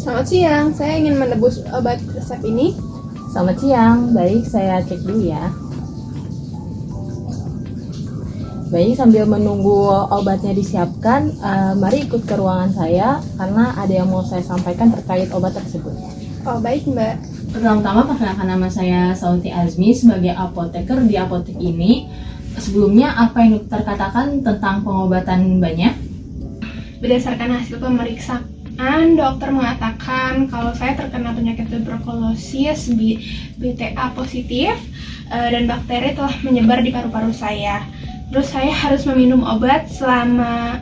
Selamat siang, saya ingin menebus obat resep ini. Selamat siang, baik saya cek dulu ya. Baik, sambil menunggu obatnya disiapkan, mari ikut ke ruangan saya karena ada yang mau saya sampaikan terkait obat tersebut. Oh baik Mbak. Pertama-tama perkenalkan, nama saya Sauti Azmi sebagai apoteker di apotek ini. Sebelumnya, apa yang dokter katakan tentang pengobatan banyak? Berdasarkan hasil pemeriksaan, dokter mengatakan kalau saya terkena penyakit tuberkulosis BTA positif dan bakteri telah menyebar di paru-paru saya. Terus saya harus meminum obat selama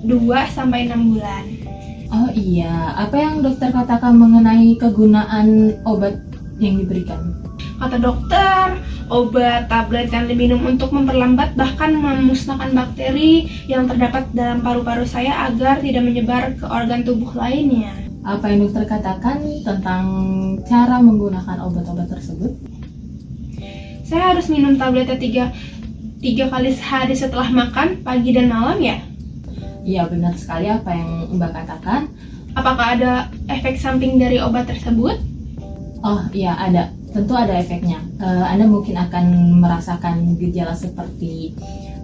2-6 bulan. Oh iya, apa yang dokter katakan mengenai kegunaan obat yang diberikan? Kata dokter, obat tablet yang diminum untuk memperlambat bahkan memusnahkan bakteri yang terdapat dalam paru-paru saya agar tidak menyebar ke organ tubuh lainnya. Apa yang dokter katakan tentang cara menggunakan obat-obat tersebut? Saya harus minum tabletnya tiga kali sehari setelah makan, pagi dan malam ya? Iya, benar sekali apa yang Mbak katakan. Apakah ada efek samping dari obat tersebut? Oh iya, ada. Tentu ada efeknya. Anda mungkin akan merasakan gejala seperti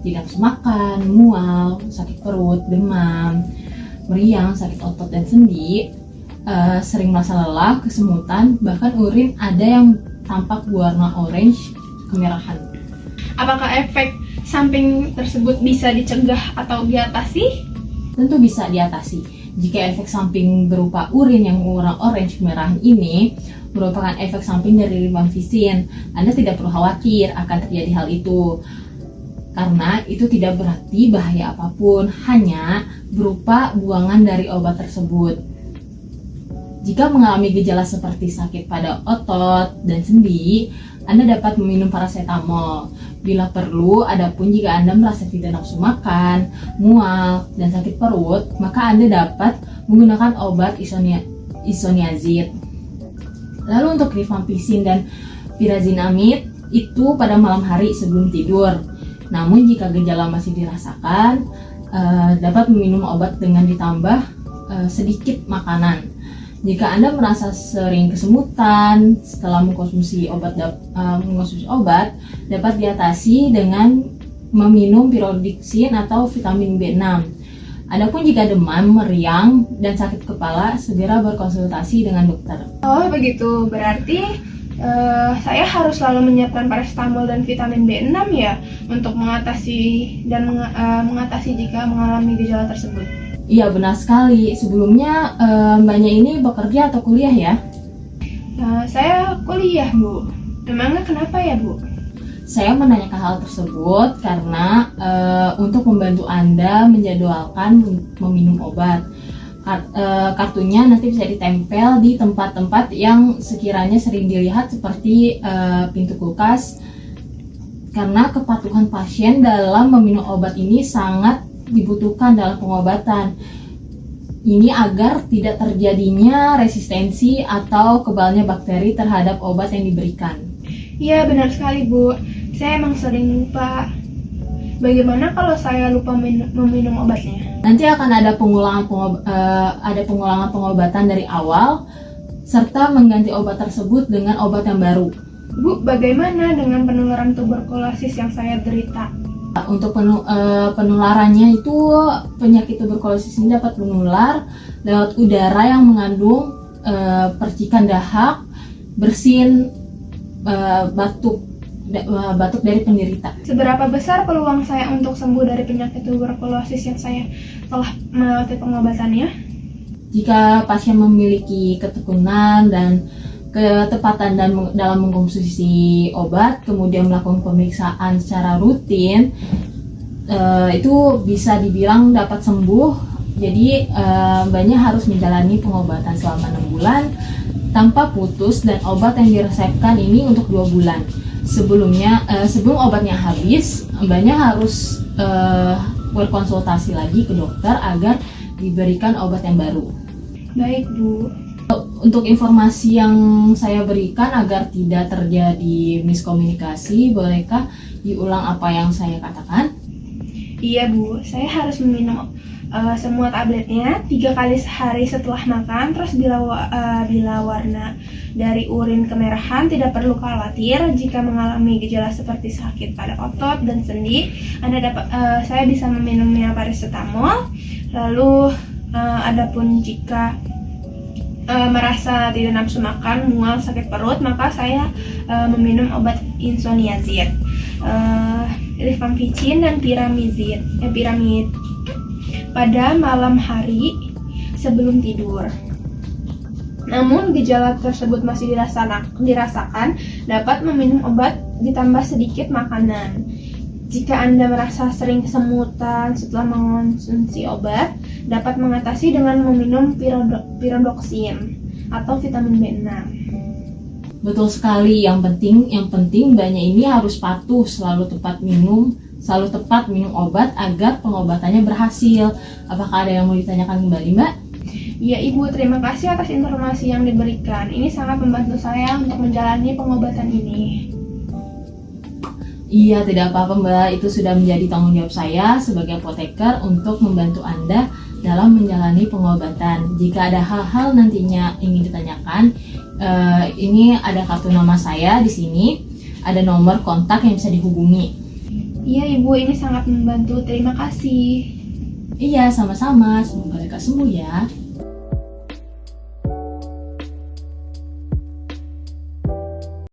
tidak nafsu makan, mual, sakit perut, demam, meriang, sakit otot dan sendi, sering merasa lelah, kesemutan, bahkan urin ada yang tampak warna orange kemerahan. Apakah efek samping tersebut bisa dicegah atau diatasi? Tentu bisa diatasi. Jika efek samping berupa urin yang warna orange kemerahan ini merupakan efek samping dari rifampicin, Anda tidak perlu khawatir akan terjadi hal itu. Karena itu tidak berarti bahaya apapun, hanya berupa buangan dari obat tersebut. Jika mengalami gejala seperti sakit pada otot dan sendi, Anda dapat meminum paracetamol. Bila perlu, adapun jika Anda merasa tidak nafsu makan, mual, dan sakit perut, maka Anda dapat menggunakan obat isoniazid. Lalu untuk rifampicin dan pyrazinamide itu pada malam hari sebelum tidur. Namun jika gejala masih dirasakan, dapat meminum obat dengan ditambah sedikit makanan. Jika Anda merasa sering kesemutan setelah mengkonsumsi obat, dapat diatasi dengan meminum pyridoxine atau vitamin B6. Adapun jika demam, meriang, dan sakit kepala, segera berkonsultasi dengan dokter. Oh begitu, berarti saya harus selalu menyiapkan paracetamol dan vitamin B6 ya untuk mengatasi jika mengalami gejala tersebut. Iya, benar sekali. Sebelumnya Mbaknya ini bekerja atau kuliah ya? Saya kuliah Bu. Memangnya kenapa ya Bu? Saya menanyakan hal tersebut karena untuk membantu Anda menjadwalkan meminum obat. Kartunya nanti bisa ditempel di tempat-tempat yang sekiranya sering dilihat seperti pintu kulkas. Karena kepatuhan pasien dalam meminum obat ini sangat dibutuhkan dalam pengobatan. Ini agar tidak terjadinya resistensi atau kebalnya bakteri terhadap obat yang diberikan. Iya benar sekali Bu. Saya emang sering lupa. Bagaimana kalau saya lupa meminum obatnya? Nanti akan ada pengulangan pengobatan dari awal serta mengganti obat tersebut dengan obat yang baru. Bu, bagaimana dengan penularan tuberkulosis yang saya derita? Untuk penularannya itu penyakit tuberkulosis ini dapat menular lewat udara yang mengandung percikan dahak, bersin, batuk dari penderita. Seberapa besar peluang saya untuk sembuh dari penyakit tuberkulosis yang saya telah melewati pengobatannya? Jika pasien memiliki ketekunan dan ketepatan dalam mengkonsumsi obat, kemudian melakukan pemeriksaan secara rutin, itu bisa dibilang dapat sembuh. Jadi Mbaknya harus menjalani pengobatan selama 6 bulan tanpa putus, dan obat yang diresepkan ini untuk 2 bulan. Sebelum obatnya habis, Mbaknya harus berkonsultasi lagi ke dokter agar diberikan obat yang baru. Baik Bu. Untuk informasi yang saya berikan agar tidak terjadi miskomunikasi, bolehkah diulang apa yang saya katakan? Iya Bu, saya harus meminum semua tabletnya 3 kali sehari setelah makan. Terus bila warna dari urin kemerahan, tidak perlu khawatir jika mengalami gejala seperti sakit pada otot dan sendi. Saya bisa meminumnya paracetamol. Lalu adapun jika merasa tidak nafsu makan, mual, sakit perut, maka saya meminum obat insoniazid, rifampicin dan piramid pada malam hari sebelum tidur. Namun gejala tersebut masih dirasakan, dapat meminum obat ditambah sedikit makanan. Jika Anda merasa sering kesemutan setelah mengonsumsi obat, dapat mengatasi dengan meminum pirodoksin atau vitamin B6. Betul sekali, yang penting Mbaknya ini harus patuh, selalu tepat minum obat agar pengobatannya berhasil. Apakah ada yang mau ditanyakan kembali, Mbak? Ya Ibu, terima kasih atas informasi yang diberikan. Ini sangat membantu saya untuk menjalani pengobatan ini. Iya, tidak apa-apa Mbak, itu sudah menjadi tanggung jawab saya sebagai apoteker untuk membantu Anda dalam menjalani pengobatan. Jika ada hal-hal nantinya ingin ditanyakan, ini ada kartu nama saya di sini, ada nomor kontak yang bisa dihubungi. Iya Ibu, ini sangat membantu. Terima kasih. Iya, sama-sama. Semoga lekas sembuh ya.